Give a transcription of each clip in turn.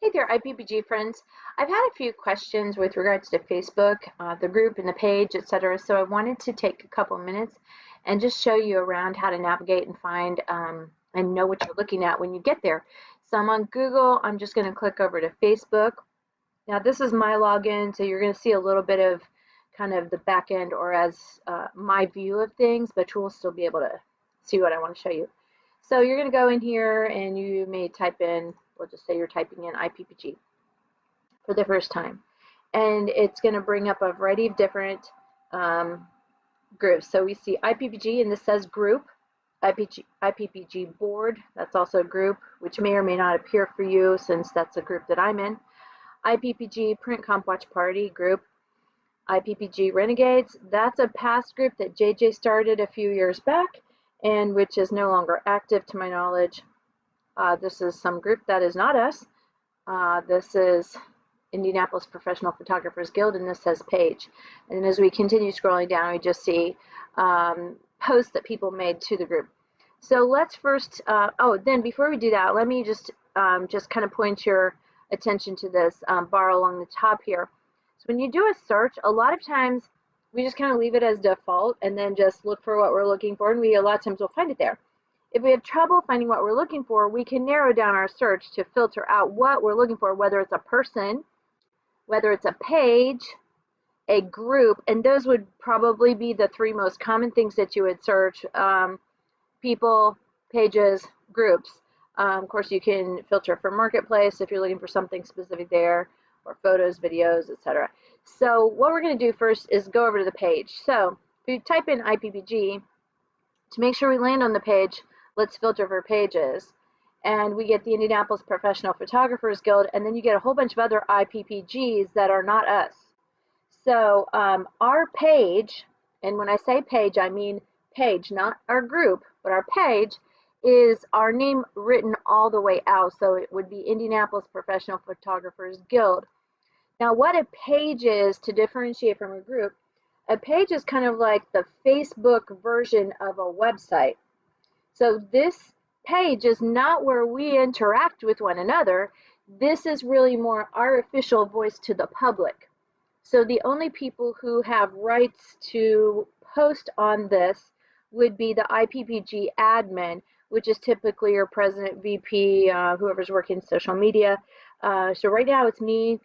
Hey there, IPPG friends. I've had a few questions with regards to Facebook, the group and the page, etc. So I wanted to take a couple minutes and just show you around how to navigate and find and know what you're looking at when you get there. So I'm on Google. I'm just going to click over to Facebook. Now this is my login, so you're going to see a little bit of kind of the back end or as my view of things, but you will still be able to see what I want to show you. So you're going to go in here and you may type in, we'll just say you're typing in IPPG for the first time. And it's going to bring up a variety of different groups. So we see IPPG, and this says group, IPPG board, that's also a group, which may or may not appear for you since that's a group that I'm in. IPPG Print Comp Watch Party group, IPPG Renegades, that's a past group that JJ started a few years back and which is no longer active to my knowledge. This is some group that is not us. This is Indianapolis Professional Photographers Guild, and this says page. And as we continue scrolling down, we just see posts that people made to the group. So let's first, then before we do that, let me just kind of point your attention to this bar along the top here. So when you do a search, a lot of times we just kind of leave it as default and then just look for what we're looking for, and a lot of times we'll find it there. If we have trouble finding what we're looking for, we can narrow down our search to filter out what we're looking for, whether it's a person, whether it's a page, a group, and those would probably be the three most common things that you would search: people, pages, groups. Of course, you can filter for marketplace if you're looking for something specific there, or photos, videos, etc. So what we're going to do first is go over to the page. So if you type in IPPG, to make sure we land on the page, let's filter for pages. And we get the Indianapolis Professional Photographers Guild, and then you get a whole bunch of other IPPGs that are not us. So our page, and when I say page, I mean page, not our group, but our page is our name written all the way out. So it would be Indianapolis Professional Photographers Guild. Now what a page is, to differentiate from a group, a page is kind of like the Facebook version of a website. So this page is not where we interact with one another. This is really more our official voice to the public. So the only people who have rights to post on this would be the IPPG admin, which is typically your president, VP, whoever's working social media. So right now it's me,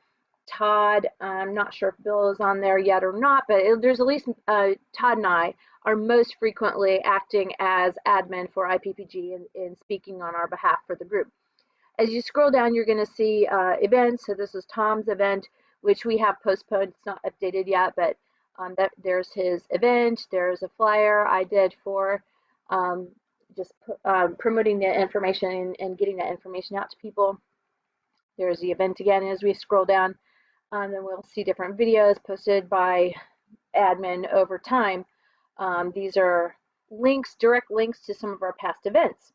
Todd. I'm not sure if Bill is on there yet or not, but there's at least Todd and I are most frequently acting as admin for IPPG and speaking on our behalf for the group. As you scroll down, you're going to see events. So this is Tom's event, which we have postponed. It's not updated yet, but there's his event. There's a flyer I did for promoting the information and getting that information out to people. There's the event again as we scroll down. Then we'll see different videos posted by admin over time. These are links, direct links to some of our past events.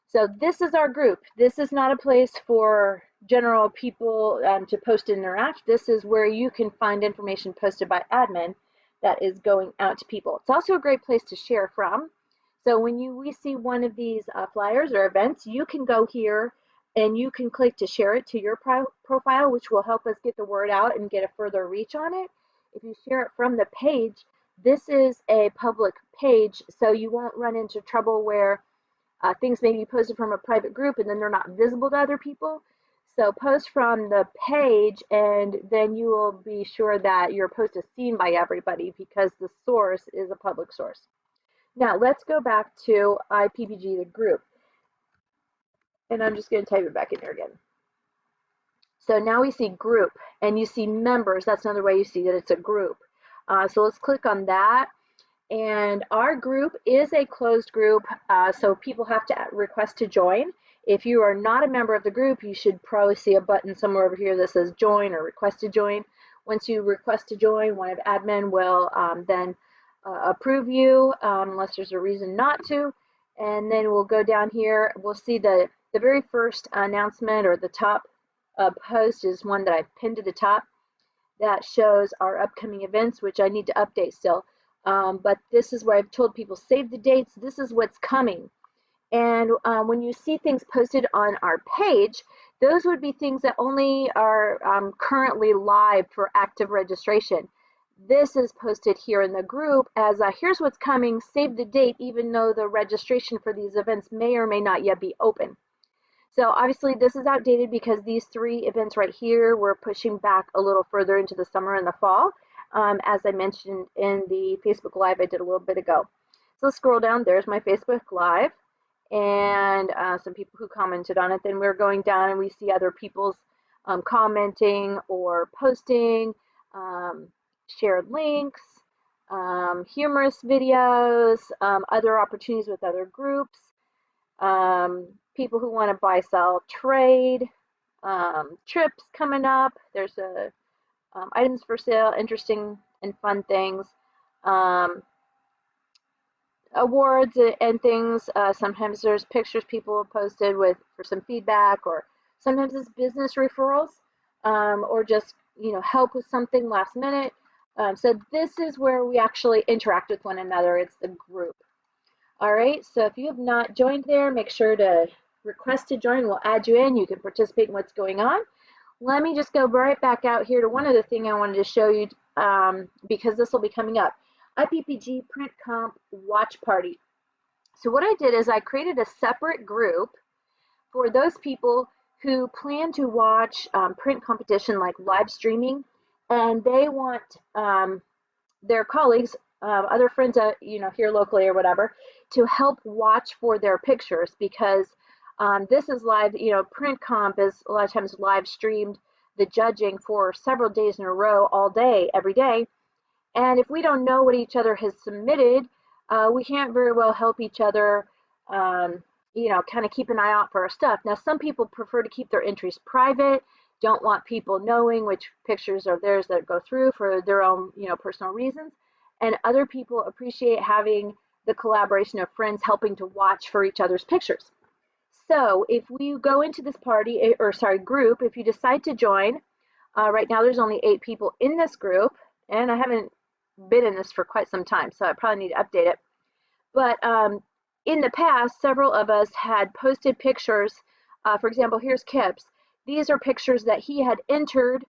So this is our group. This is not a place for general people to post and interact. This is where you can find information posted by admin that is going out to people. It's also a great place to share from. So when we see one of these flyers or events, you can go here and you can click to share it to your profile, which will help us get the word out and get a further reach on it. If you share it from the page, this is a public page, so you won't run into trouble where things may be posted from a private group and then they're not visible to other people. So post from the page, and then you will be sure that your post is seen by everybody because the source is a public source. Now let's go back to IPPG, the group. And I'm just going to type it back in here again. So now we see group, and you see members. That's another way you see that it's a group. So let's click on that. And our group is a closed group, so people have to request to join. If you are not a member of the group, you should probably see a button somewhere over here that says join or request to join. Once you request to join, one of admin will then approve you unless there's a reason not to. And then we'll go down here. We'll see the very first announcement, or the top post is one that I've pinned to the top that shows our upcoming events, which I need to update still. But this is where I've told people, save the dates. This is what's coming. And when you see things posted on our page, those would be things that only are currently live for active registration. This is posted here in the group as here's what's coming, save the date, even though the registration for these events may or may not yet be open. So obviously this is outdated because these 3 events right here we're pushing back a little further into the summer and the fall, as I mentioned in the Facebook Live I did a little bit ago. So let's scroll down. There's my Facebook Live and some people who commented on it. Then we're going down and we see other people's commenting or posting, shared links, humorous videos, other opportunities with other groups, people who want to buy, sell, trade, trips coming up. There's items for sale, interesting and fun things. Awards and things. Sometimes there's pictures people have posted for some feedback, or sometimes it's business referrals, or just help with something last minute. So this is where we actually interact with one another. It's the group. All right, so if you have not joined there, make sure to request to join. We'll add you in. You can participate in what's going on. Let me just go right back out here to one other thing I wanted to show you, because this will be coming up. IPPG Print Comp Watch Party. So what I did is I created a separate group for those people who plan to watch print competition, like live streaming, and they want their colleagues, other friends, here locally or whatever, to help watch for their pictures, because this is live. Print comp is a lot of times live streamed, the judging for several days in a row, all day, every day. And if we don't know what each other has submitted, we can't very well help each other, kind of keep an eye out for our stuff. Now, some people prefer to keep their entries private, don't want people knowing which pictures are theirs that go through for their own, personal reasons. And other people appreciate having the collaboration of friends helping to watch for each other's pictures. So if we go into this group, if you decide to join, right now there's only 8 people in this group, and I haven't been in this for quite some time, so I probably need to update it. But in the past, several of us had posted pictures. For example, here's Kip's. These are pictures that he had entered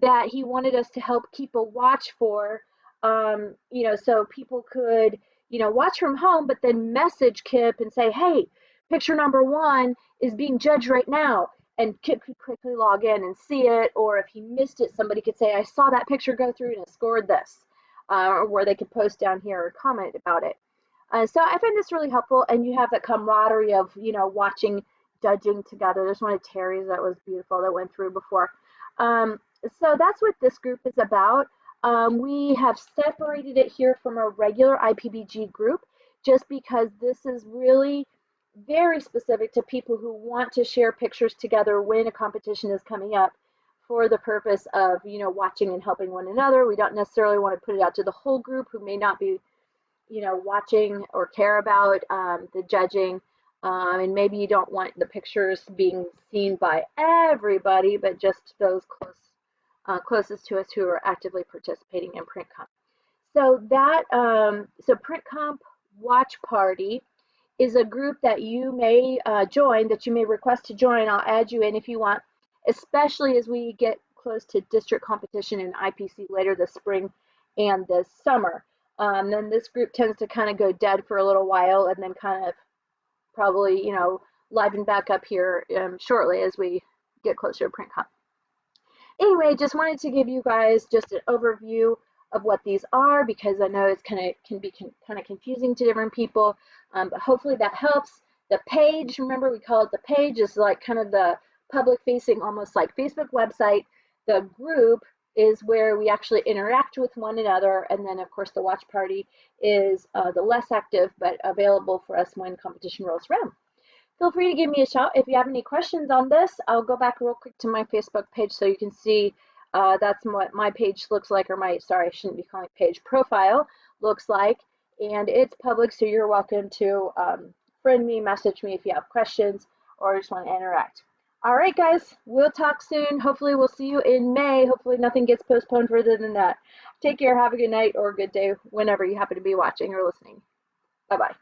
that he wanted us to help keep a watch for, so people could, watch from home, but then message Kip and say, hey, picture number 1 is being judged right now. And Kip could quickly log in and see it, or if he missed it, somebody could say, I saw that picture go through and it scored this, or where they could post down here or comment about it. So I find this really helpful, and you have that camaraderie of, watching, judging together. There's one of Terry's that was beautiful that went through before. So that's what this group is about. We have separated it here from a regular IPPG group, just because this is really very specific to people who want to share pictures together when a competition is coming up, for the purpose of, watching and helping one another. We don't necessarily want to put it out to the whole group who may not be, watching or care about the judging. And maybe you don't want the pictures being seen by everybody, but just those closest to us who are actively participating in Print Comp. So so Print Comp Watch Party is a group that you may join, that you may request to join. I'll add you in if you want, especially as we get close to district competition in IPC later this spring and this summer. Then this group tends to kind of go dead for a little while, and then kind of probably, liven back up here shortly as we get closer to Print Comp. Anyway, just wanted to give you guys just an overview of what these are, because I know it's can be kind of confusing to different people, but hopefully that helps. The page, remember we call it the page, is like kind of the public facing, almost like Facebook website. The group is where we actually interact with one another, and then of course the watch party is the less active but available for us when competition rolls around. Feel free to give me a shout if you have any questions on this. I'll go back real quick to my Facebook page so you can see that's what my page looks like, or I shouldn't be calling it page, profile looks like, and it's public, so you're welcome to friend me, message me if you have questions or just want to interact. All right, guys, we'll talk soon. Hopefully we'll see you in May. Hopefully nothing gets postponed further than that. Take care, have a good night or a good day whenever you happen to be watching or listening. Bye-bye.